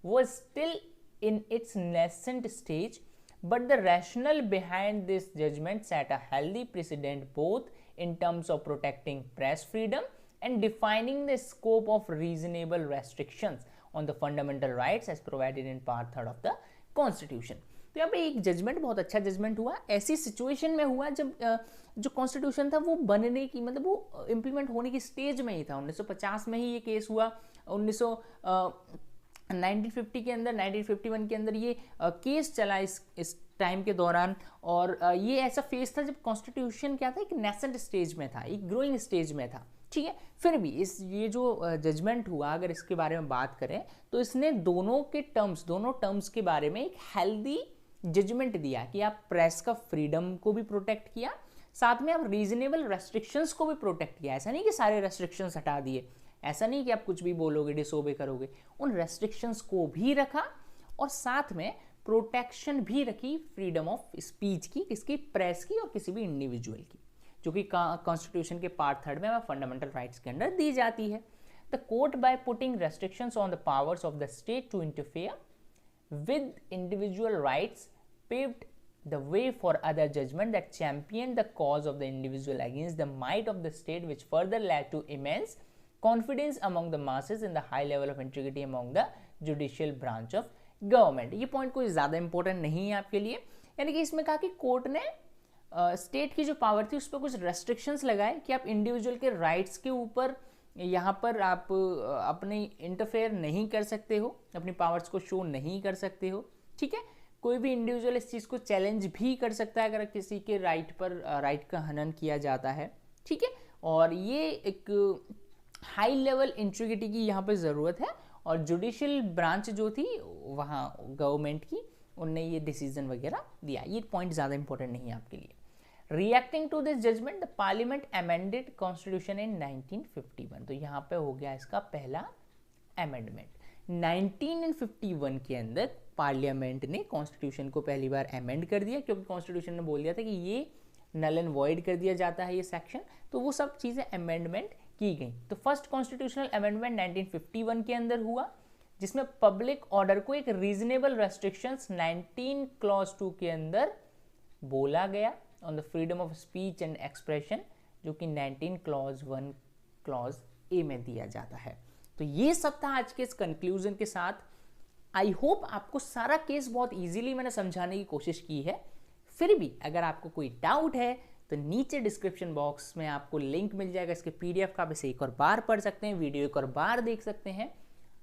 वो still in its nascent stage, but the rationale behind this judgment set a healthy precedent both in terms of protecting press freedom and defining the scope of reasonable restrictions on the fundamental rights as provided in part 3 of the constitution. तो यहाँ पे एक judgement, बहुत अच्छा judgement हुआ, ऐसी situation में हुआ जब जो कॉन्स्टिट्यूशन था वो बनने की, मतलब वो इम्प्लीमेंट होने की स्टेज में ही था। 1950 में ही ये केस हुआ, 1950 के अंदर, 1951 के अंदर ये केस चला इस टाइम के दौरान। और ये ऐसा फेज था जब कॉन्स्टिट्यूशन क्या था, एक नेसेंट स्टेज में था, एक ग्रोइंग स्टेज में था, ठीक है। फिर भी ये जो जजमेंट हुआ, अगर इसके बारे में बात करें तो इसने दोनों टर्म्स के बारे में एक हेल्दी जजमेंट दिया कि आप प्रेस का फ्रीडम को भी प्रोटेक्ट किया, साथ में आप रीजनेबल रेस्ट्रिक्शंस को भी प्रोटेक्ट किया। ऐसा नहीं कि सारे रेस्ट्रिक्शंस हटा दिए, ऐसा नहीं कि आप कुछ भी बोलोगे डिसोबे करोगे, उन रेस्ट्रिक्शंस को भी रखा, और साथ में प्रोटेक्शन भी रखी फ्रीडम ऑफ स्पीच की, किसकी, प्रेस की और किसी भी इंडिविजुअल की, जो कि कॉन्स्टिट्यूशन के पार्ट 3 में फंडामेंटल राइट्स के अंदर दी जाती है। The court by putting restrictions on the powers of the state to interfere with individual rights paved the way for other judgment that champion the cause of the individual against the might of the state, which further led to immense confidence among the masses in the high level of integrity among the judicial branch of government. ये point कोई ज्यादा important नहीं है आपके लिए, यानी कि इसमें कहा कि कोर्ट ने स्टेट की जो पावर थी उस पर कुछ रेस्ट्रिक्शंस लगाए कि आप इंडिविजुअल के राइट्स के ऊपर यहाँ पर आप अपने इंटरफेयर नहीं कर सकते हो, अपनी पावर्स को शो नहीं कर सकते हो, ठीक है। कोई भी इंडिविजुअल इस चीज़ को चैलेंज भी कर सकता है अगर किसी के राइट पर राइट का हनन किया जाता है, ठीक है। और ये एक हाई लेवल इंटीग्रिटी की यहाँ पर ज़रूरत है, और जुडिशियल ब्रांच जो थी वहाँ गवर्नमेंट की, उनने ये डिसीजन वगैरह दिया। ये पॉइंट ज़्यादा इंपॉर्टेंट नहीं है आपके लिए। Reacting to this judgment the parliament amended constitution in 1951। तो यहाँ पे हो गया इसका पहला अमेंडमेंट। 1951 के अंदर पार्लियामेंट ने कॉन्स्टिट्यूशन को पहली बार अमेंड कर दिया, क्योंकि कॉन्स्टिट्यूशन ने बोल दिया था कि ये नल एंड वॉइड कर दिया जाता है ये सेक्शन, तो वो सब चीज़ें अमेंडमेंट की गई। तो फर्स्ट कॉन्स्टिट्यूशनल अमेंडमेंट 1951 के अंदर हुआ, जिसमें पब्लिक ऑर्डर को एक रीजनेबल रेस्ट्रिक्शंस 19 क्लॉज 2 के अंदर बोला गया on the freedom of speech and expression, जो कि 19 क्लॉज 1 क्लॉज ए में दिया जाता है। तो ये सब था आज के इस कंक्लूजन के साथ। आई होप आपको सारा केस बहुत इजीली मैंने समझाने की कोशिश की है। फिर भी अगर आपको कोई डाउट है तो नीचे डिस्क्रिप्शन बॉक्स में आपको लिंक मिल जाएगा इसके PDF का, आप इसे एक और बार पढ़ सकते हैं, वीडियो एक और बार देख सकते हैं।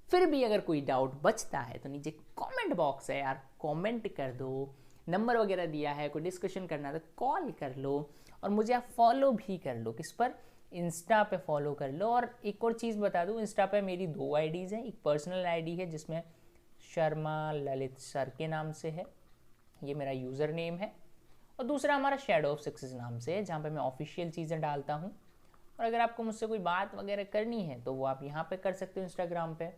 फिर भी अगर कोई डाउट बचता है तो नीचे कमेंट बॉक्स है यार, कमेंट कर दो, नंबर वगैरह दिया है, कोई डिस्कशन करना है तो कॉल कर लो, और मुझे आप फॉलो भी कर लो। किस पर? इंस्टा पे फॉलो कर लो। और एक और चीज़ बता दूँ, इंस्टा पे मेरी 2 IDs हैं। एक पर्सनल ID है जिसमें शर्मा ललित सर के नाम से है, ये मेरा यूज़र नेम है, और दूसरा हमारा शैडो ऑफ सक्सेस नाम से है, जहाँ पे मैं ऑफिशियल चीज़ें डालता हूँ। और अगर आपको मुझसे कोई बात वगैरह करनी है तो वो आप यहाँ पे कर सकते हो इंस्टाग्राम पे।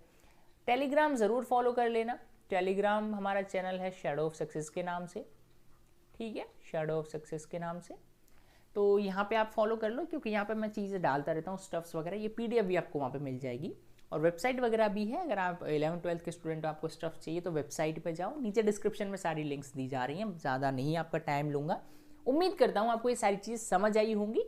टेलीग्राम ज़रूर फॉलो कर लेना, टेलीग्राम हमारा चैनल है शैडो ऑफ सक्सेस के नाम से, ठीक है, शैडो ऑफ सक्सेस के नाम से। तो यहाँ पे आप फॉलो कर लो, क्योंकि यहाँ पे मैं चीज़ें डालता रहता हूँ, स्टफ्स वगैरह। ये PDF भी आपको वहाँ पे मिल जाएगी, और वेबसाइट वगैरह भी है। अगर आप 11th-12th के स्टूडेंट हो, आपको स्टफ चाहिए तो वेबसाइट पे जाओ, नीचे डिस्क्रिप्शन में सारी लिंक्स दी जा रही हैं। ज़्यादा नहीं आपका टाइम लूँगा। उम्मीद करता हूँ आपको ये सारी चीज़ समझ आई होंगी।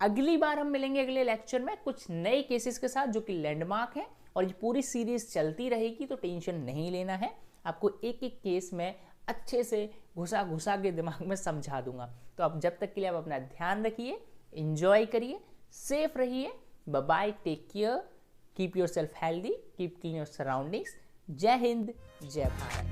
अगली बार हम मिलेंगे अगले लेक्चर में कुछ नए केसेस के साथ जो कि लैंडमार्क हैं, और ये पूरी सीरीज चलती रहेगी, तो टेंशन नहीं लेना है, आपको एक एक केस में अच्छे से घुसा घुसा के दिमाग में समझा दूंगा। तो अब जब तक के लिए आप अपना ध्यान रखिए, एंजॉय करिए, सेफ रहिए, bye bye, take care, keep yourself healthy, keep clean your surroundings. जय हिंद, जय भारत।